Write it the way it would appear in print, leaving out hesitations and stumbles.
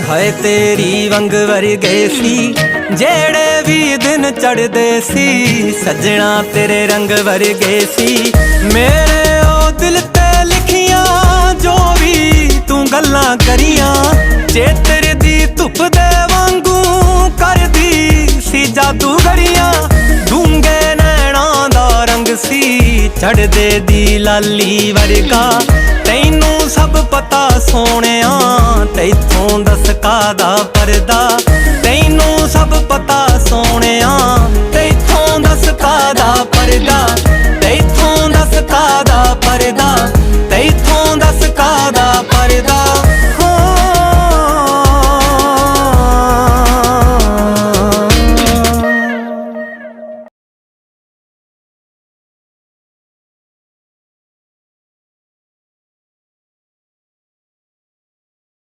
ਹਾਏ ਤੇਰੀ ਵੰਗ ਵਰਗੇ ਸੀ ਜਿਹੜੇ ਵੀ ਦਿਨ ਚੜ੍ਹਦੇ ਸੀ, ਸੱਜਣਾ ਤੇਰੇ ਰੰਗ ਵਰਗੇ ਸੀ। ਮੇਰੇ ਉਹ ਦਿਲ ਤੇ ਲਿਖੀਆਂ ਜੋ ਵੀ ਤੂੰ ਗੱਲਾਂ ਕਰੀਆਂ, ਚੇਤਰ ਦੀ ਧੁੱਪ ਦੇ ਵਾਂਗੂ ਕਰਦੀ ਸੀ ਜਾਦੂਗਰੀਆਂ। ਡੂੰਘੇ ਨੈਣਾਂ ਦਾ ਰੰਗ ਸੀ ਚੜ੍ਹਦੇ ਦੀ ਲਾਲੀ ਵਰਗਾ, ਤੈਨੂੰ ਸਭ ਪਤਾ ਸੋਹਣਿਆ ਤੈਥੋਂ ਦਸ ਕਾਹਦਾ ਪਰਦਾ।